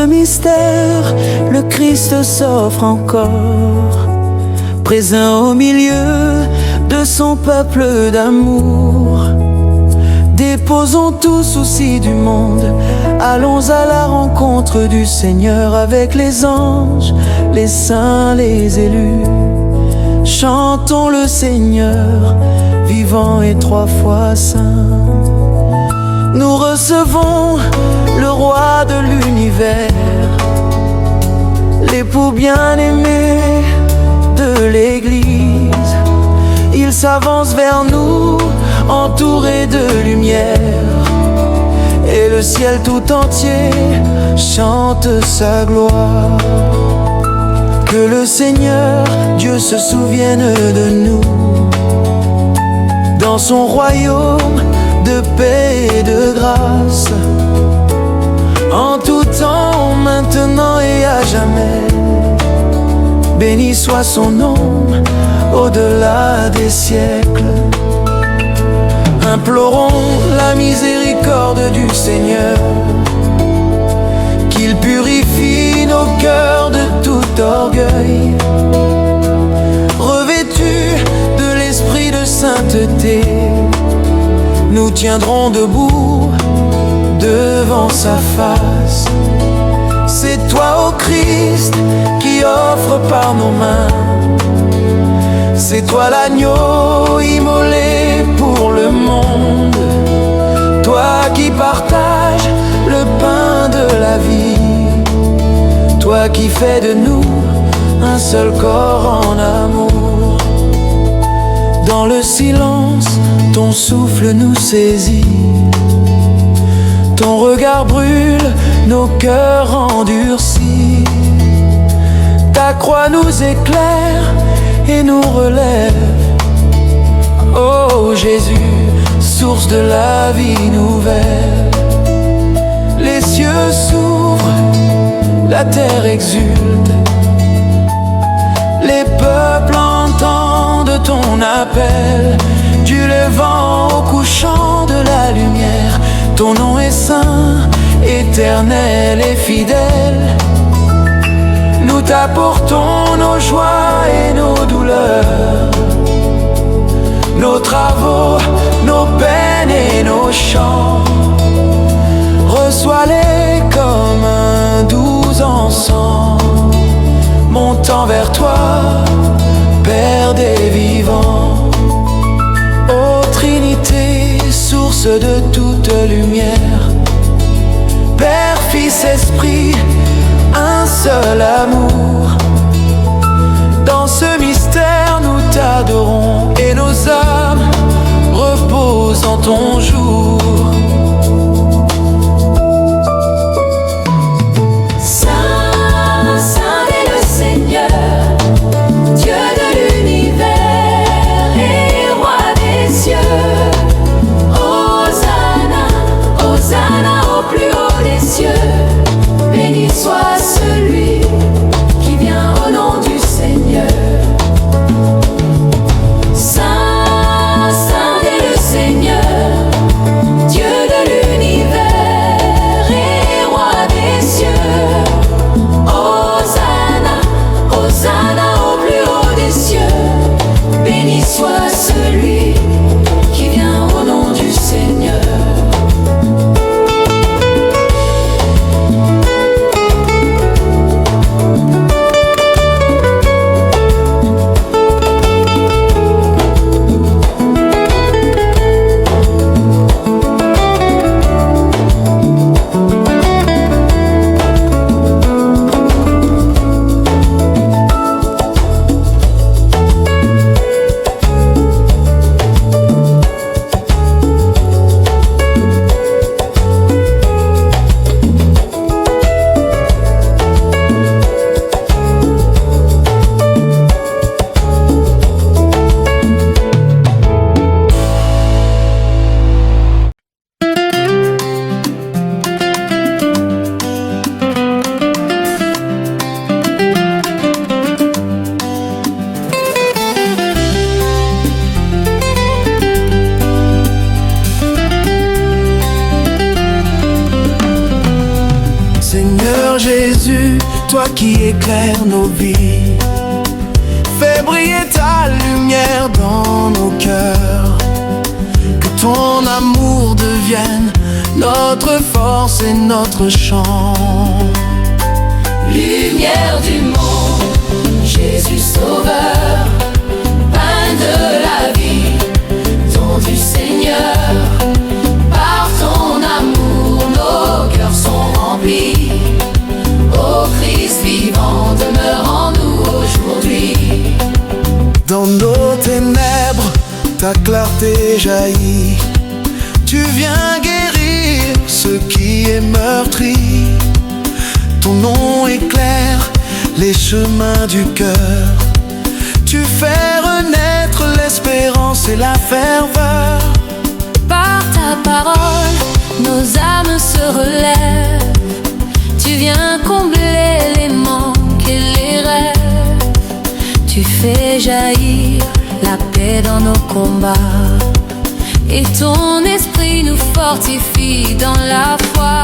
ce mystère, le Christ s'offre encore, présent au milieu de son peuple d'amour. Déposons tout souci du monde, allons à la rencontre du Seigneur avec les anges, les saints, les élus. Chantons le Seigneur, vivant et 3 fois saint. Nous recevons le roi de l'univers, l'époux bien-aimé de l'Église. Il s'avance vers nous, entouré de lumière, et le ciel tout entier chante sa gloire. Que le Seigneur, Dieu se souvienne de nous, dans son royaume de paix et de grâce, en tout temps, maintenant et à jamais. Béni soit son nom, au-delà des siècles. Implorons la miséricorde du Seigneur, qu'il purifie nos cœurs de tout orgueil. Revêtus de l'esprit de sainteté, nous tiendrons debout devant sa face. C'est toi, ô Christ, qui offre par nos mains. C'est toi l'agneau immolé pour le monde. Toi qui partages le pain de la vie. Toi qui fais de nous un seul corps en amour. Dans le silence, ton souffle nous saisit. Ton regard brûle nos cœurs endurcis. Ta croix nous éclaire et nous relève. Oh Jésus, source de la vie nouvelle. Les cieux s'ouvrent, la terre exulte. Les peuples entendent ton appel. Du levant au couchant de la lumière, ton nom est saint, éternel et fidèle. Nous t'apportons nos joies et nos douleurs, nos travaux, nos peines et nos chants. Reçois-les comme un doux encens, montant vers toi, Père des vivants. Ô Trinité, source de toute lumière, Père, Fils, Esprit, un seul amour. Dans ce mystère, nous t'adorons et nos âmes reposent en ton jour. Saint, Saint est le Seigneur, Dieu de l'univers et roi des cieux. Hosanna, Hosanna au plus haut des cieux. Béni soit celui qui vient au nom du Seigneur. Saint, Saint est le Seigneur, Jésus, toi qui éclaires nos vies, fais briller ta lumière dans nos cœurs. Que ton amour devienne notre force et notre chant. Lumière du monde, Jésus Sauveur, pain de la vie, don du Seigneur. Par ton amour, nos cœurs sont remplis. Ô Christ vivant, demeure en nous aujourd'hui. Dans nos ténèbres, ta clarté jaillit. Tu viens guérir ce qui est meurtri. Ton nom éclaire les chemins du cœur. Tu fais renaître l'espérance et la ferveur. Par ta parole, nos âmes se relèvent. Tu viens combler les manques et les rêves. Tu fais jaillir la paix dans nos combats. Et ton esprit nous fortifie dans la foi.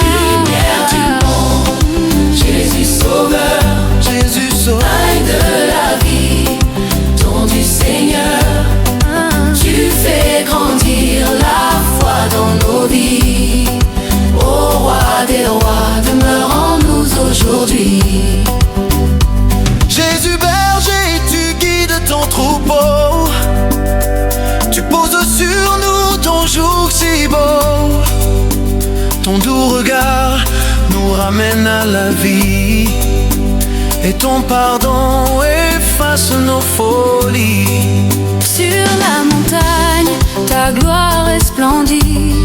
Lumière du monde, Jésus Sauveur, Jésus Sauveur, pain de la vie, don du Seigneur. Tu fais grandir la foi dans nos vies. Ô Roi des rois, demeure en nous aujourd'hui. Jésus berger, tu guides ton troupeau. Tu poses sur nous ton joug si beau. Ton doux regard nous ramène à la vie. Et ton pardon efface nos folies. Sur la montagne, ta gloire resplendit.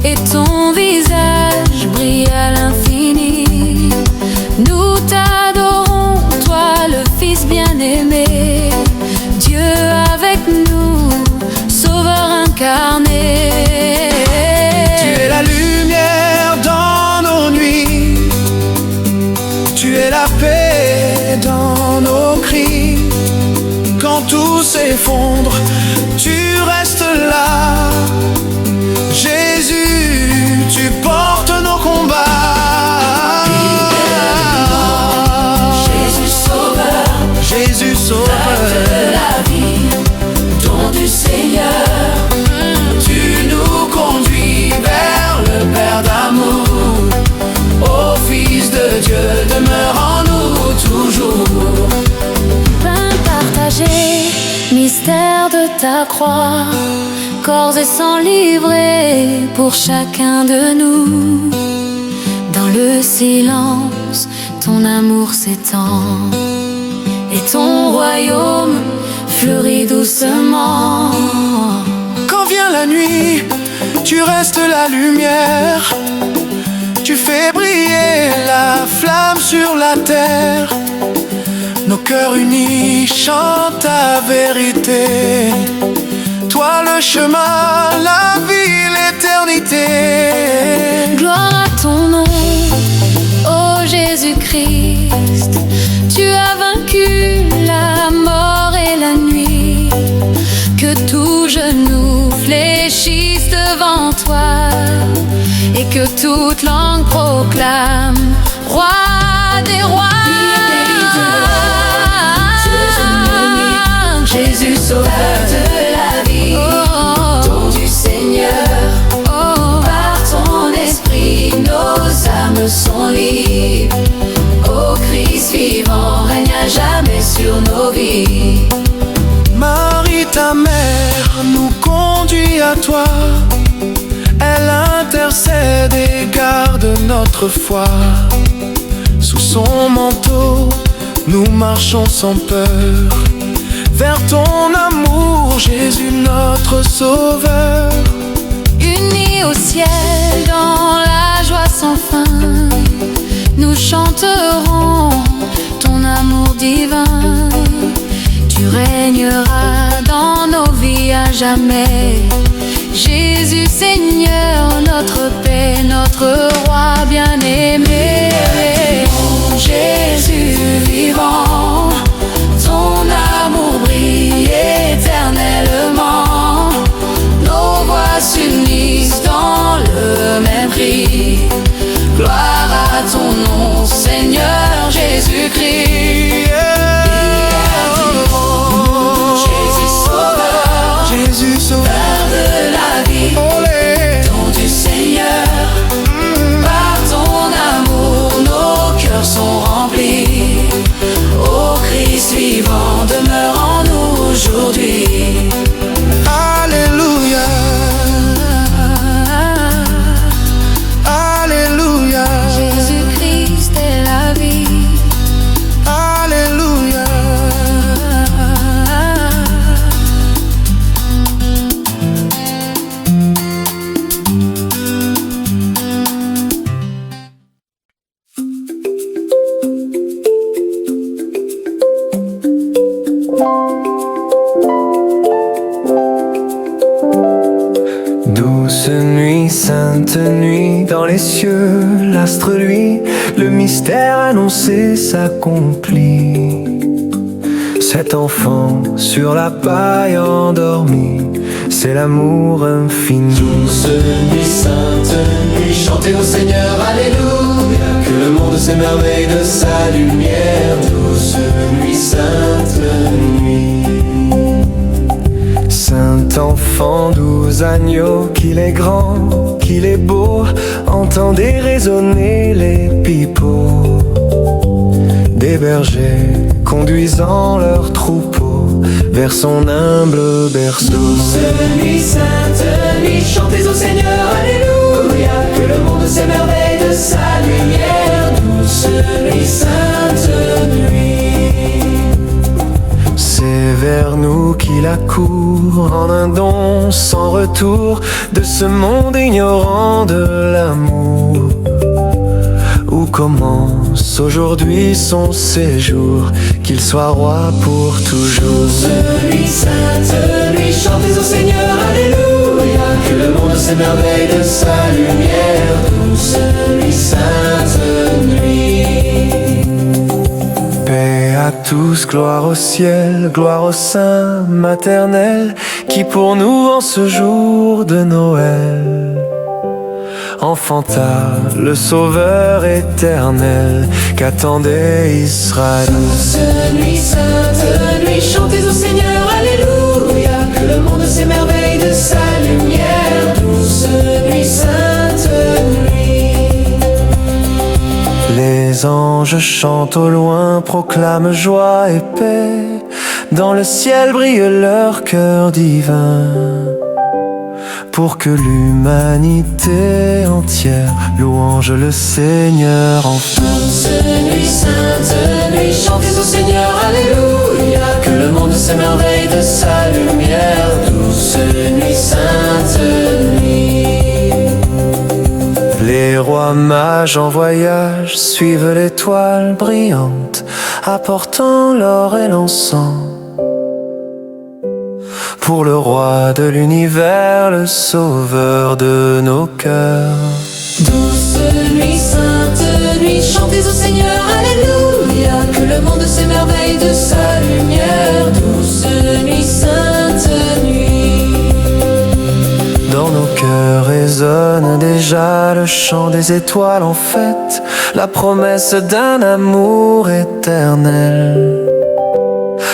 Et ton visage brille à l'infini. Nous t'adorons, toi le Fils bien-aimé. Dieu avec nous, Sauveur incarné. Tu es la lumière dans nos nuits. Tu es la paix dans nos cris. Quand tout s'effondre, tu restes là. Jésus, tu portes nos combats. Jésus Sauveur, Jésus Sauveur, pain de la vie, don du Seigneur. Tu nous conduis vers le Père d'amour. Ô Fils de Dieu, demeure en nous toujours. Pain partagé, mystère de ta croix. Corps et sang livrés pour chacun de nous. Dans le silence, ton amour s'étend. Et ton royaume fleurit doucement. quand vient la nuit, tu restes la lumière. Tu fais briller la flamme sur la terre. Nos cœurs unis chantent ta vérité. Toi le chemin, la vie, l'éternité. Gloire à ton nom, ô Jésus-Christ. Tu as vaincu la mort et la nuit. Que tout genou fléchisse devant toi. Et que toute langue proclame Roi des rois. Jésus Sauveur de la vie, don du Seigneur. Par ton esprit, nos âmes sont libres. Ô Christ vivant, règne à jamais sur nos vies. Marie, ta mère, nous conduit à toi. Elle intercède et garde notre foi. Sous son manteau, nous marchons sans peur. Vers ton amour, Jésus notre Sauveur. Unis au ciel dans la joie sans fin, nous chanterons ton amour divin. Tu régneras dans nos vies à jamais. Jésus Seigneur, notre paix, notre roi bien-aimé. Jésus vivant, ton amour brille éternellement. Nos voix s'unissent dans le même cri. Gloire à ton nom, sainte nuit, dans les cieux, l'astre lui, le mystère annoncé s'accomplit. Cet enfant sur la paille endormi, c'est l'amour infini. Douce nuit, sainte nuit, chantez au Seigneur, alléluia, que le monde s'émerveille de sa lumière. Douce nuit, sainte nuit. Saint enfant, 12 agneaux, qu'il est grand, qu'il est beau, entendez résonner les pipeaux des bergers conduisant leurs troupeaux vers son humble berceau. Douce nuit, sainte nuit, chantez au Seigneur, alléluia, que le monde s'émerveille de sa lumière. Douce nuit, sainte nuit. C'est vers nous qu'il accourt en un don sans retour de ce monde ignorant de l'amour, où commence aujourd'hui son séjour, qu'il soit roi pour toujours. Douce nuit, sainte nuit, chantez au Seigneur, alléluia, que le monde s'émerveille de sa lumière. Douce nuit, sainte nuit. Paix à tous, gloire au ciel, gloire au sein maternel, qui pour nous en ce jour de Noël enfanta le Sauveur éternel qu'attendait Israël. Douce nuit, sainte nuit, chantez au Seigneur, alléluia, que le monde s'émerveille de sa lumière. Douce nuit, sainte nuit. Les anges chantent au loin, proclament joie et paix, dans le ciel brille leur cœur divin, pour que l'humanité entière louange le Seigneur enfin. Douce nuit, sainte nuit, chantez au Seigneur, alléluia, que le monde s'émerveille de sa lumière. Douce nuit, sainte nuit. Les rois mages en voyage suivent l'étoile brillante, apportant l'or et l'encens pour le roi de l'univers, le sauveur de nos cœurs. Douce nuit, sainte nuit, chantez au Seigneur, alléluia, que le monde s'émerveille de sa lumière. Douce nuit, sainte nuit. Dans nos cœurs résonne déjà le chant des étoiles en fête, la promesse d'un amour éternel.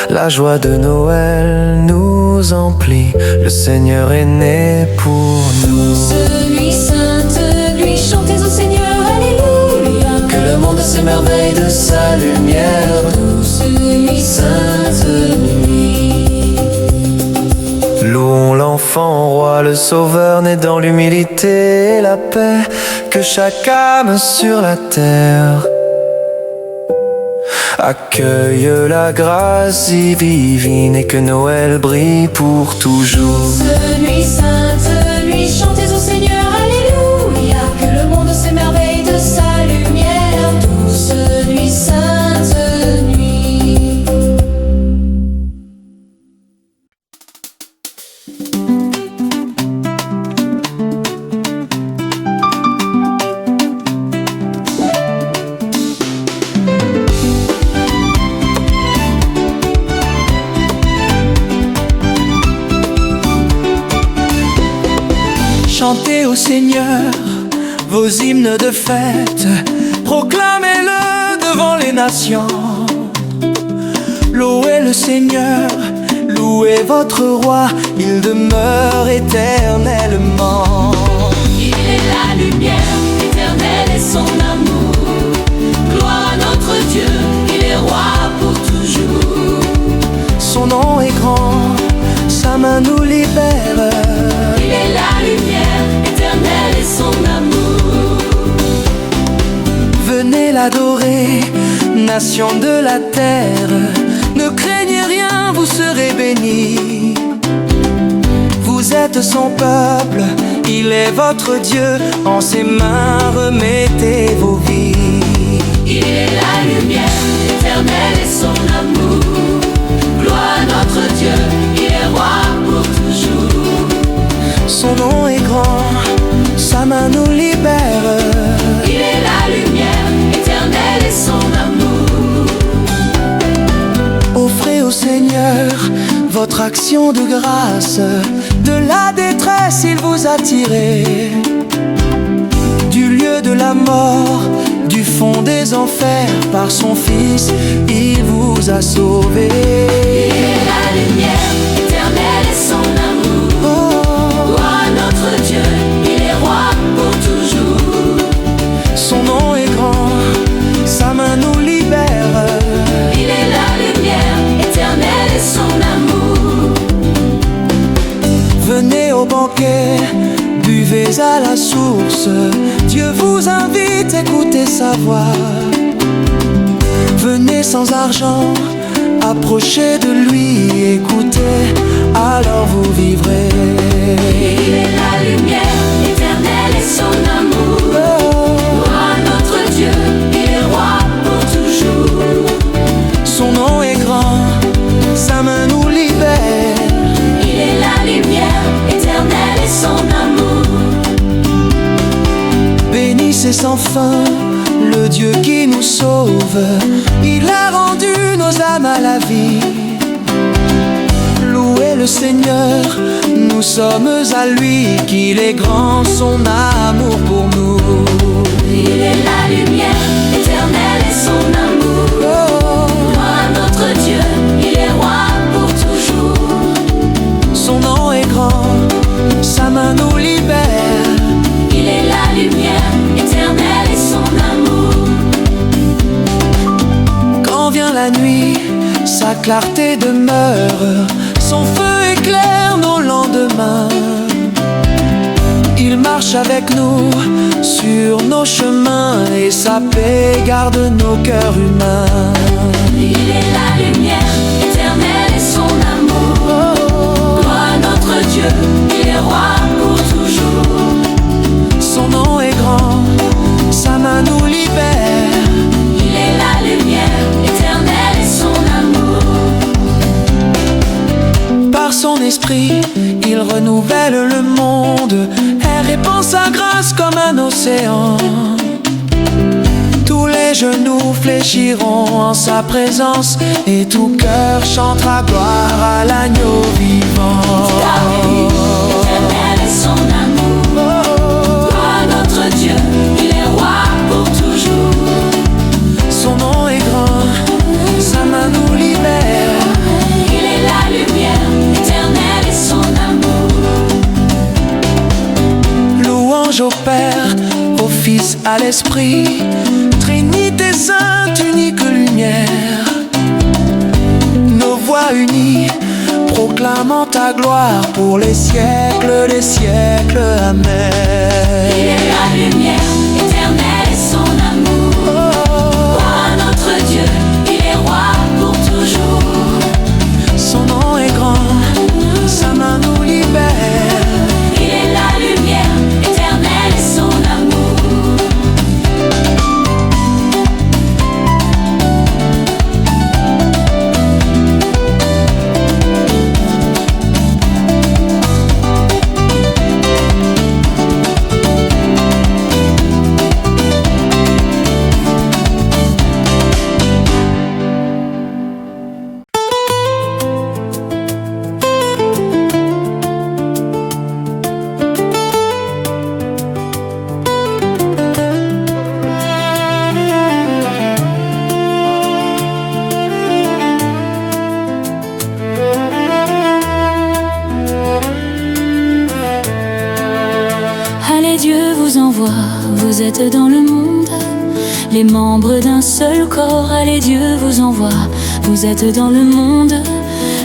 La joie de Noël nous emplit, le Seigneur est né pour nous. Douce nuit, sainte nuit, chantez au Seigneur, alléluia, que le monde s'émerveille de sa lumière. Douce nuit, sainte nuit. Louons l'enfant roi, le sauveur né dans l'humilité et la paix, que chaque âme sur la terre accueille la grâce divine et que Noël brille pour toujours. Douce nuit, sainte nuit, chantez au Seigneur, alléluia, que le monde s'émerveille de sa lumière. Douce nuit, sainte nuit. Chantez au Seigneur vos hymnes de fête, proclamez-le devant les nations. Louez le Seigneur, louez votre roi, il demeure éternellement. Il est la lumière éternelle et son amour. Gloire à notre Dieu, il est roi pour toujours. Son nom est grand, sa main nous libère. Il est la lumière éternelle et son amour. Venez l'adorer, nation de la terre. Ne craignez rien, vous serez bénis. Vous êtes son peuple, il est votre Dieu. En ses mains remettez vos vies. Il est la lumière éternelle et son amour. Gloire à notre Dieu, il est roi pour toujours. Son nom est grand, Par action de grâce, de la détresse il vous a tiré, du lieu de la mort, du fond des enfers. Par son Fils, il vous a sauvé. Il est la lumière éternelle et son amour. Gloire à notre Dieu, il est roi pour toujours. Son nom est grand, sa main nous libère. Il est la lumière éternelle et son amour. Venez au banquet, buvez à la source. Dieu vous invite, écoutez sa voix. Venez sans argent, approchez de lui, écoutez, alors vous vivrez. Il est la lumière éternelle et son amour. Gloire à notre Dieu, il est roi pour toujours. Son nom est grand, sa main nous libère. Il est la lumière éternelle et son amour. Bénissez sans fin le Dieu qui nous sauve. Il a rendu nos âmes à la vie. Louez le Seigneur, nous sommes à lui. Qu'il est grand son amour pour nous. Il est la lumière éternelle et son amour. Gloire à notre Dieu, il est roi pour toujours. Son nom est grand, sa main nous libère. Il est la lumière éternelle et son amour. Quand vient la nuit, sa clarté demeure. Son feu éclaire nos lendemains. Il marche avec nous sur nos chemins et sa paix garde nos cœurs humains. Il est la lumière éternelle et son amour. Gloire à notre Dieu, il est roi pour toujours. Son nom est grand, sa main nous libère. Il est la lumière éternelle et son amour. Par son esprit, il renouvelle le monde. Elle répand sa grâce comme un océan. Tous les genoux fléchiront en sa présence et tout cœur chantera gloire à l'agneau vivant. Éternel est son amour. Gloire à notre Dieu, il est roi pour toujours. Son nom est grand, sa main nous libère. Il est la lumière éternelle et son amour. Louange au Père, au Fils, à l'Esprit. Trinité sainte, unique lumière. Nos voix unies, proclamant ta gloire pour les siècles des siècles. Amen. Il est la lumière éternelle et son amour. Gloire à notre Dieu, il est roi pour toujours. Son nom est grand, sa main nous libère. Il est la lumière éternelle et son amour. Allez, Dieu vous envoie, vous êtes dans le monde, les membres d'un seul corps. Allez, Dieu vous envoie, vous êtes dans le monde,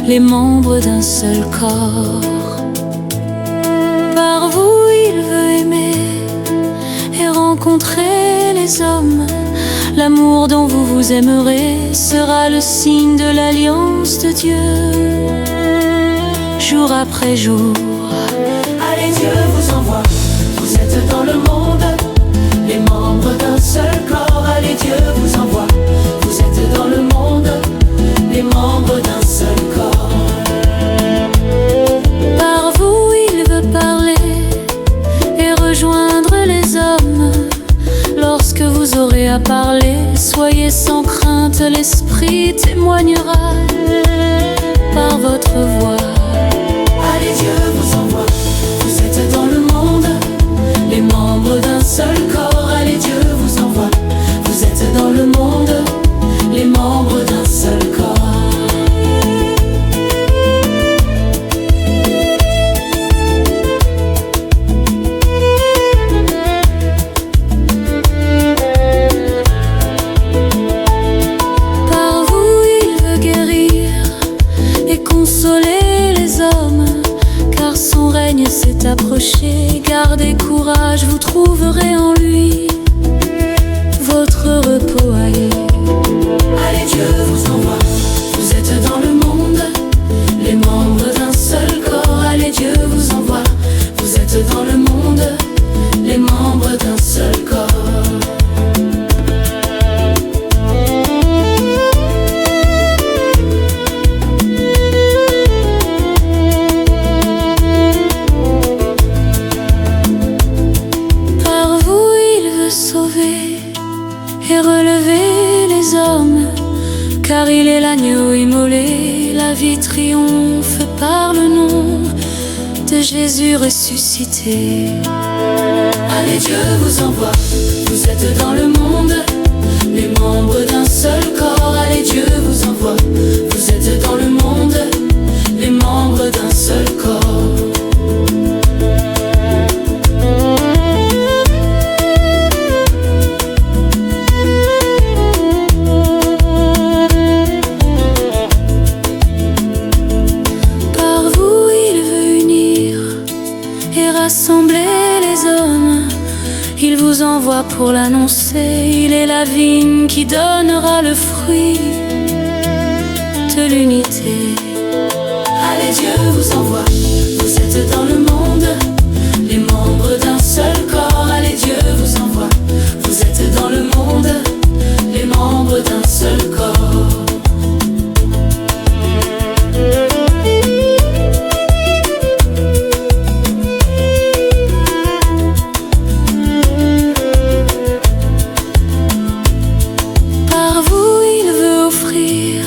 les membres d'un seul corps. Par vous il veut aimer et rencontrer les hommes. L'amour dont vous vous aimerez sera le signe de l'alliance de Dieu. Jour après jour, Allez, Dieu vous envoie, vous êtes dans le monde, les membres d'un seul corps. Allez, Dieu vous envoie, vous êtes dans le monde, les membres d'un seul corps. par vous il veut parler et rejoindre les hommes. Lorsque vous aurez à parler, soyez sans crainte, l'Esprit témoignera. par votre voix. Allez, Dieu vous envoie. Vous êtes dans le monde, les membres d'un seul corps. Allez, Dieu vous envoie. Vous êtes dans le monde, les membres d'un seul corps. Par vous il veut guérir et consoler les hommes, car son règne s'est approché. Gardez courage, vous trouverez en lui votre repos. Allez, Allez, Dieu vous envoie. Vous êtes dans le monde, les membres d'un seul corps. Allez, Dieu vous envoie. Vous êtes dans le monde, les membres d'un seul corps. par vous il veut sauver et relever les hommes, car il est l'agneau immolé. La vie triomphe par le nom de Jésus ressuscité. Allez, Dieu vous envoie. Vous êtes dans le monde, les membres d'un seul corps. Allez, Dieu vous envoie. Vous êtes dans le monde, les membres d'un seul corps. Par vous il veut unir et rassembler les hommes. Il vous envoie pour l'annoncer. Il est la vigne qui donnera le fruit de l'unité. Allez, Dieu vous envoie. Vous êtes dans le monde, les membres d'un seul corps. Allez, Dieu vous envoie. Vous êtes dans le monde, les membres d'un seul corps. Par vous il veut offrir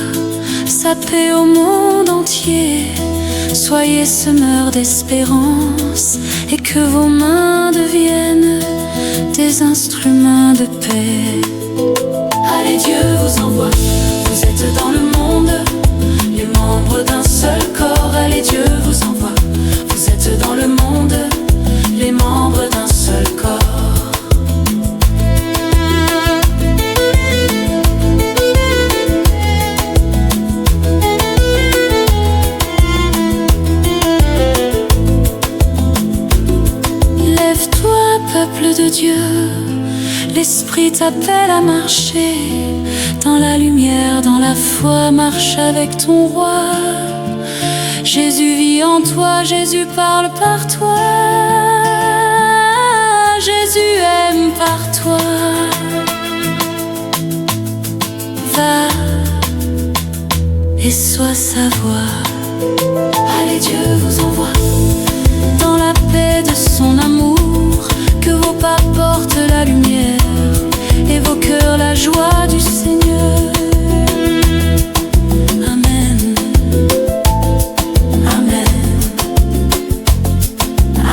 sa paix au monde entier. Soyez semeurs d'espérance et que vos mains deviennent des instruments de paix. Allez, Dieu vous envoie. Vous êtes dans le monde, les membres d'un seul corps. Allez, Dieu vous envoie. Vous êtes dans le monde, les membres d'un seul corps. Lève-toi, peuple de Dieu, l'Esprit t'appelle à marcher dans la lumière, dans la foi. Marche avec ton roi. Jésus vit en toi, Jésus parle par toi, Jésus aime par toi. Va et sois sa voix. Allez, Dieu vous envoie. Dans la paix de son amour, que vos pas portent la lumière et vos cœurs la joie du Seigneur. Amen. Amen.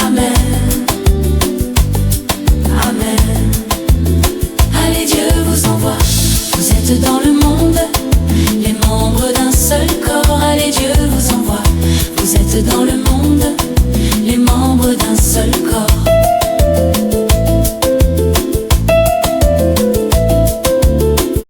Amen. Amen. Allez, Dieu vous envoie. Vous êtes dans le monde, les membres d'un seul corps. Allez, Dieu vous envoie. Vous êtes dans le monde,